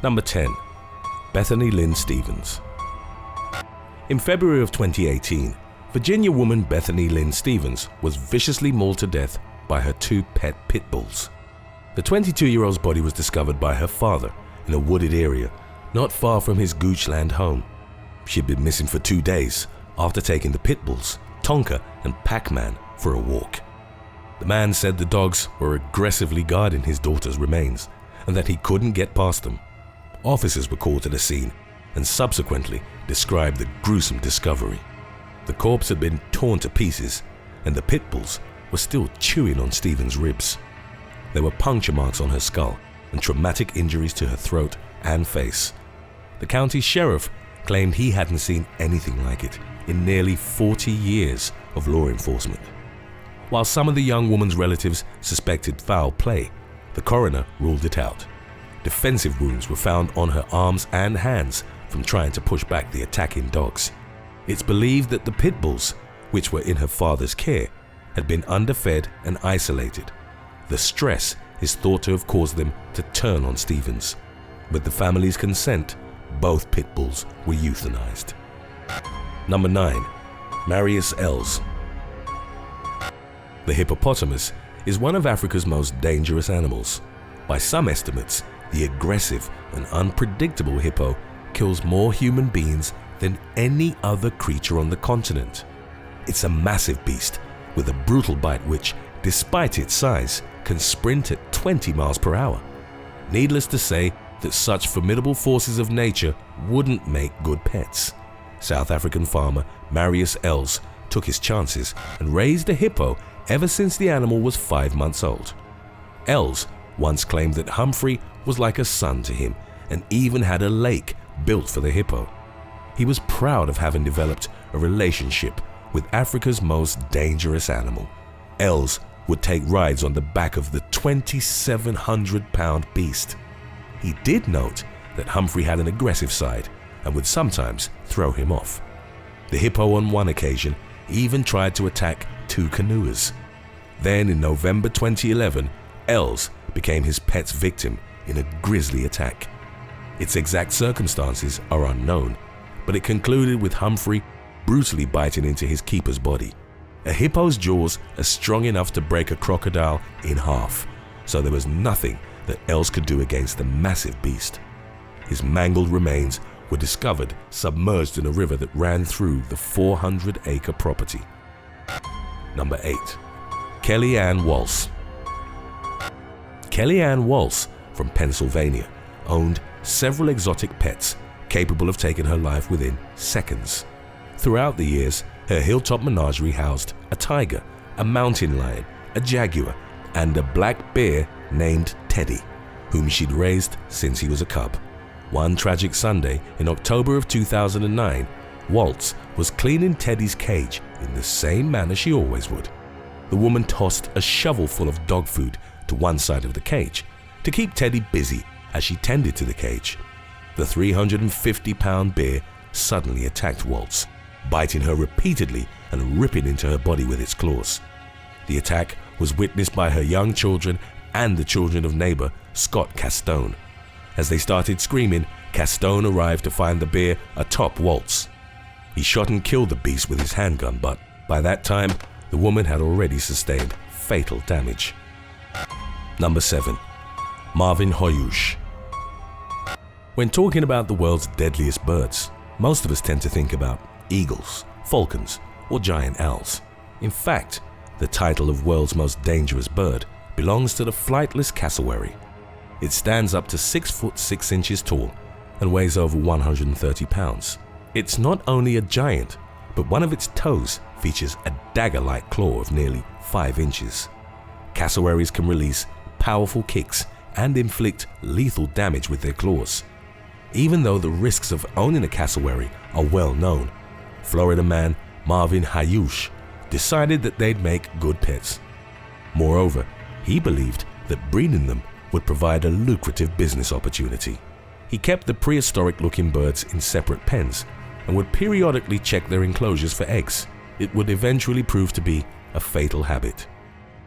Number 10. Bethany Lynn Stevens. In February of 2018, Virginia woman Bethany Lynn Stevens was viciously mauled to death by her 2 pet pit bulls. The 22-year-old's body was discovered by her father in a wooded area not far from his Goochland home. She had been missing for 2 days after taking the pit bulls, TONKA and PAC-MAN, for a walk. The man said the dogs were aggressively guarding his daughter's remains and that he couldn't get past them. Officers were called to the scene and subsequently described the gruesome discovery. The corpse had been torn to pieces and the pit bulls were still chewing on Stevens' ribs. There were puncture marks on her skull and traumatic injuries to her throat and face. The county sheriff claimed he hadn't seen anything like it in nearly 40 years of law enforcement. While some of the young woman's relatives suspected foul play, the coroner ruled it out. Defensive wounds were found on her arms and hands from trying to push back the attacking dogs. It's believed that the pit bulls, which were in her father's care, had been underfed and isolated. The stress is thought to have caused them to turn on Stevens. With the family's consent, both pit bulls were euthanized. Number 9. Marius Els. The hippopotamus is one of Africa's most dangerous animals. By some estimates, the aggressive and unpredictable hippo kills more human beings than any other creature on the continent. It's a massive beast with a brutal bite which, despite its size, can sprint at 20 miles per hour. Needless to say that such formidable forces of nature wouldn't make good pets. South African farmer Marius Els took his chances and raised a hippo ever since the animal was 5 months old. Els once claimed that Humphrey was like a son to him and even had a lake built for the hippo. He was proud of having developed a relationship with Africa's most dangerous animal. Els would take rides on the back of the 2,700-pound beast. He did note that Humphrey had an aggressive side and would sometimes throw him off. The hippo on one occasion even tried to attack 2 canoers. Then in November 2011, Els became his pet's victim in a grisly attack. Its exact circumstances are unknown, but it concluded with Humphrey brutally biting into his keeper's body. A hippo's jaws are strong enough to break a crocodile in half, so there was nothing that Els could do against the massive beast. His mangled remains were discovered submerged in a river that ran through the 400-acre property. Number 8. Kellyanne WALZ. Kellyanne WALZ from Pennsylvania owned several exotic pets capable of taking her life within seconds. Throughout the years, her hilltop menagerie housed a tiger, a mountain lion, a jaguar, and a black bear named Teddy, whom she'd raised since he was a cub. One tragic Sunday in October of 2009, WALZ was cleaning Teddy's cage in the same manner she always would. The woman tossed a shovel full of dog food to one side of the cage to keep Teddy busy as she tended to the cage. The 350-pound bear suddenly attacked WALZ, biting her repeatedly and ripping into her body with its claws. The attack was witnessed by her young children and the children of neighbor Scott Castone. As they started screaming, Castone arrived to find the bear atop WALZ. He shot and killed the beast with his handgun, but by that time, the woman had already sustained fatal damage. Number 7. Marvin HAJOS. When talking about the world's deadliest birds, most of us tend to think about eagles, falcons, or giant owls. In fact, the title of world's most dangerous bird belongs to the flightless cassowary. It stands up to 6 foot 6 inches tall and weighs over 130 pounds. It's not only a giant, but one of its toes features a dagger-like claw of nearly 5 inches. Cassowaries can release powerful kicks and inflict lethal damage with their claws. Even though the risks of owning a cassowary are well known, Florida man Marvin HAJOS decided that they'd make good pets. Moreover, he believed that breeding them would provide a lucrative business opportunity. He kept the prehistoric-looking birds in separate pens and would periodically check their enclosures for eggs. It would eventually prove to be a fatal habit.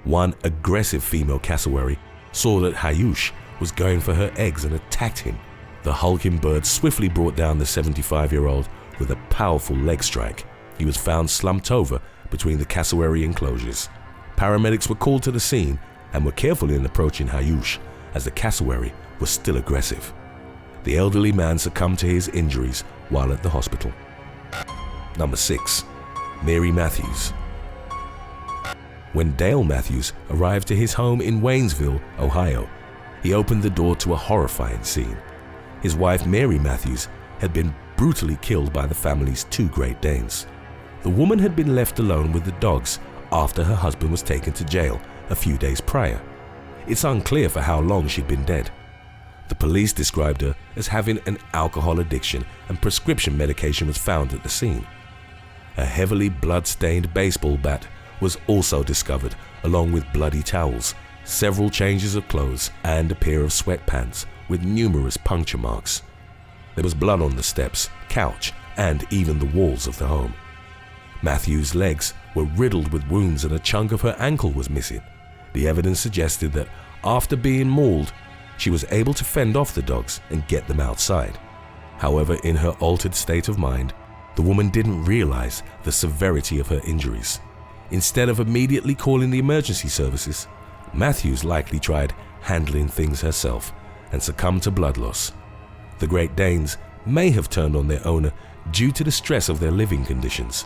One aggressive female cassowary saw that HAJOS was going for her eggs and attacked him. The hulking bird swiftly brought down the 75-year-old with a powerful leg strike. He was found slumped over between the cassowary enclosures. Paramedics were called to the scene and were careful in approaching HAJOS as the cassowary was still aggressive. The elderly man succumbed to his injuries while at the hospital. Number 6. Mary Matthews. When Dale Matthews arrived to his home in Waynesville, Ohio, he opened the door to a horrifying scene. His wife Mary Matthews had been brutally killed by the family's 2 Great Danes. The woman had been left alone with the dogs after her husband was taken to jail a few days prior. It's unclear for how long she'd been dead. The police described her as having an alcohol addiction, and prescription medication was found at the scene. A heavily blood-stained baseball bat was also discovered, along with bloody towels, several changes of clothes, and a pair of sweatpants with numerous puncture marks. There was blood on the steps, couch, and even the walls of the home. Matthews' legs were riddled with wounds and a chunk of her ankle was missing. The evidence suggested that after being mauled, she was able to fend off the dogs and get them outside. However, in her altered state of mind, the woman didn't realize the severity of her injuries. Instead of immediately calling the emergency services, Matthews likely tried handling things herself and succumbed to blood loss. The Great Danes may have turned on their owner due to the stress of their living conditions.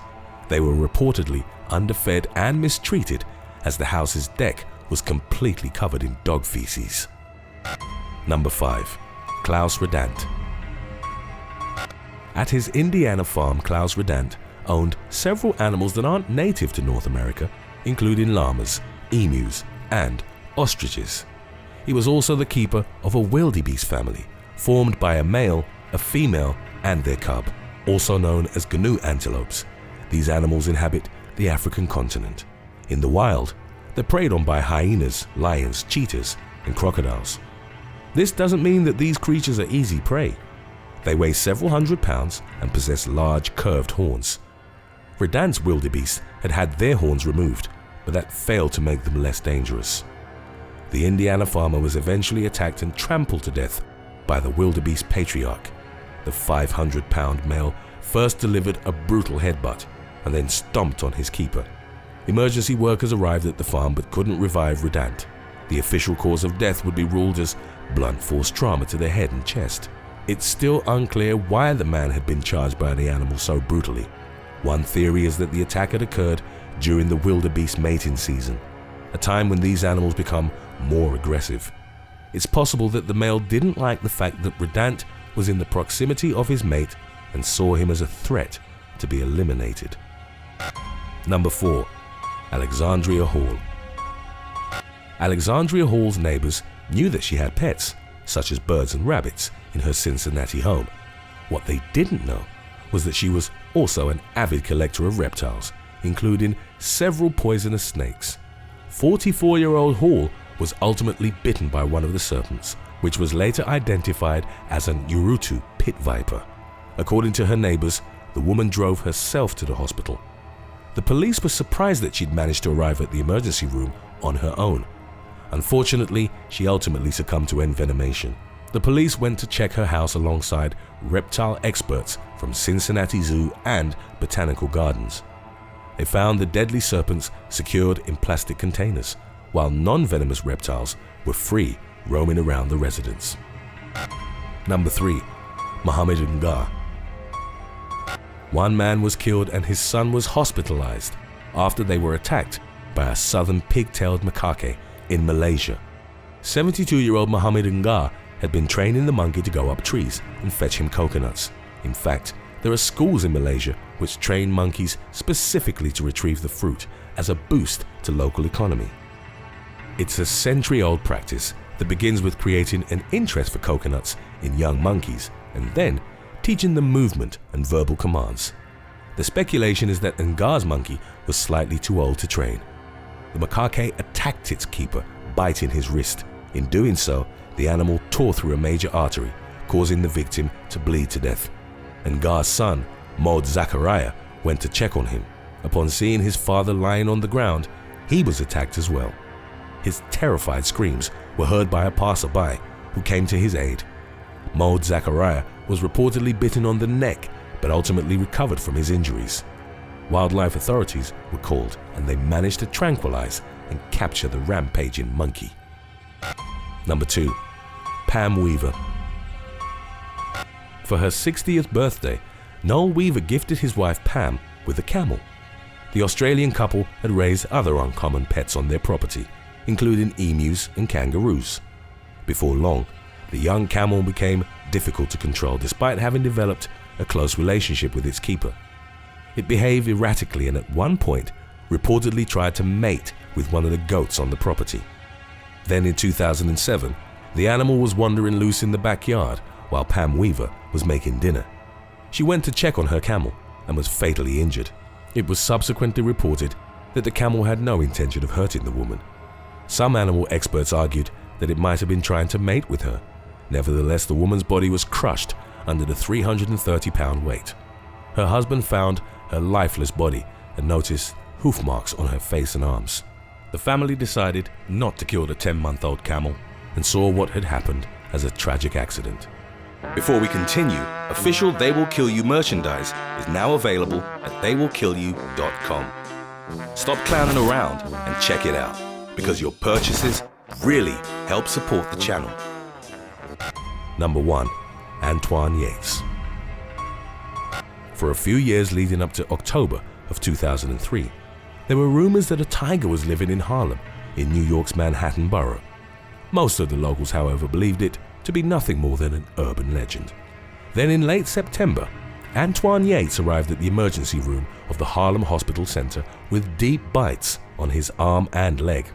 They were reportedly underfed and mistreated, as the house's deck was completely covered in dog feces. Number 5. Klaus Redant. At his Indiana farm, Klaus Redant owned several animals that aren't native to North America, including llamas, emus, and ostriches. He was also the keeper of a wildebeest family, formed by a male, a female, and their cub, also known as gnu antelopes. These animals inhabit the African continent. In the wild, they're preyed on by hyenas, lions, cheetahs, and crocodiles. This doesn't mean that these creatures are easy prey. They weigh several hundred pounds and possess large curved horns. Redant's wildebeest had had their horns removed, but that failed to make them less dangerous. The Indiana farmer was eventually attacked and trampled to death by the wildebeest patriarch. The 500-pound male first delivered a brutal headbutt and then stomped on his keeper. Emergency workers arrived at the farm but couldn't revive Redant. The official cause of death would be ruled as blunt force trauma to the head and chest. It's still unclear why the man had been charged by the animal so brutally. One theory is that the attack had occurred during the wildebeest mating season, a time when these animals become more aggressive. It's possible that the male didn't like the fact that Redant was in the proximity of his mate and saw him as a threat to be eliminated. Number 4. Alexandria Hall. Alexandria Hall's neighbors knew that she had pets, such as birds and rabbits, in her Cincinnati home. What they didn't know was that she was also an avid collector of reptiles, including several poisonous snakes. 44-year-old Hall was ultimately bitten by one of the serpents, which was later identified as an URUTU pit viper. According to her neighbors, the woman drove herself to the hospital. The police were surprised that she'd managed to arrive at the emergency room on her own. Unfortunately, she ultimately succumbed to envenomation. The police went to check her house alongside reptile experts from Cincinnati Zoo and Botanical Gardens. They found the deadly serpents secured in plastic containers, while non-venomous reptiles were free, roaming around the residence. Number 3. Muhammad Ngah. One man was killed and his son was hospitalized after they were attacked by a southern pig-tailed macaque in Malaysia. 72-year-old Muhammad Ngah had been training the monkey to go up trees and fetch him coconuts. In fact, there are schools in Malaysia which train monkeys specifically to retrieve the fruit as a boost to local economy. It's a century-old practice that begins with creating an interest for coconuts in young monkeys and then teaching them movement and verbal commands. The speculation is that Ngah's monkey was slightly too old to train. The macaque attacked its keeper, biting his wrist. In doing so, the animal tore through a major artery, causing the victim to bleed to death. Ngah's son, Maud Zachariah, went to check on him. Upon seeing his father lying on the ground, he was attacked as well. His terrified screams were heard by a passerby who came to his aid. Maud Zachariah was reportedly bitten on the neck but ultimately recovered from his injuries. Wildlife authorities were called and they managed to tranquilize and capture the rampaging monkey. Number 2. Pam Weaver. For her 60th birthday, Noel Weaver gifted his wife Pam with a camel. The Australian couple had raised other uncommon pets on their property, including emus and kangaroos. Before long, the young camel became difficult to control despite having developed a close relationship with its keeper. It behaved erratically and at one point reportedly tried to mate with one of the goats on the property. Then in 2007, the animal was wandering loose in the backyard while Pam Weaver was making dinner. She went to check on her camel and was fatally injured. It was subsequently reported that the camel had no intention of hurting the woman. Some animal experts argued that it might have been trying to mate with her. Nevertheless, the woman's body was crushed under the 330-pound weight. Her husband found her lifeless body and noticed hoof marks on her face and arms. The family decided not to kill the 10-month-old camel and saw what had happened as a tragic accident. Before we continue, official They Will Kill You merchandise is now available at theywillkillyou.com. Stop clowning around and check it out, because your purchases really help support the channel. Number 1. Antoine Yates. For a few years leading up to October of 2003, there were rumors that a tiger was living in Harlem, in New York's Manhattan borough. Most of the locals, however, believed it to be nothing more than an urban legend. Then in late September, Antoine Yates arrived at the emergency room of the Harlem Hospital Center with deep bites on his arm and leg.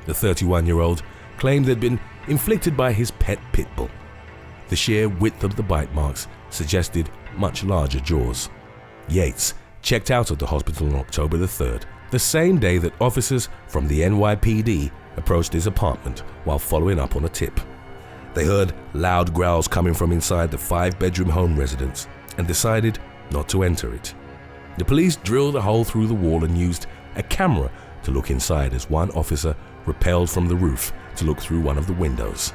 The 31-year-old claimed they'd been inflicted by his pet pit bull. The sheer width of the bite marks suggested much larger jaws. Yates checked out of the hospital on October the 3rd, the same day that officers from the NYPD approached his apartment while following up on a tip. They heard loud growls coming from inside the 5-bedroom home residence and decided not to enter it. The police drilled a hole through the wall and used a camera to look inside as one officer rappelled from the roof to look through one of the windows.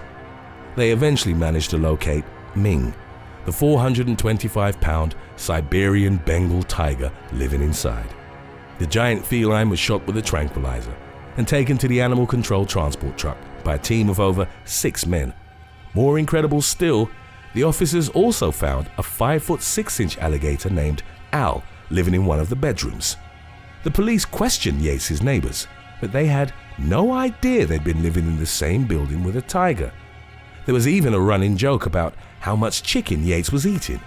They eventually managed to locate Ming, the 425-pound Siberian Bengal tiger living inside. The giant feline was shot with a tranquilizer and taken to the animal control transport truck by a team of over 6 men. More incredible still, the officers also found a 5'6" alligator named Al living in one of the bedrooms. The police questioned Yates' neighbors, but they had no idea they'd been living in the same building with a tiger. There was even a running joke about how much chicken Yates was eating.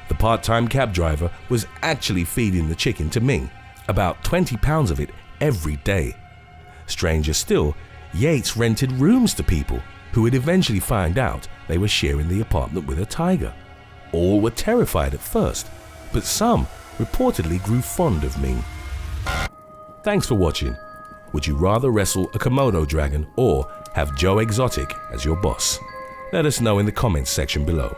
The part-time cab driver was actually feeding the chicken to Ming, about 20 pounds of it every day. Stranger still, Yates rented rooms to people who would eventually find out they were sharing the apartment with a tiger. All were terrified at first, but some reportedly grew fond of Ming. Thanks for watching. Would you rather wrestle a Komodo dragon or have Joe Exotic as your boss? Let us know in the comments section below.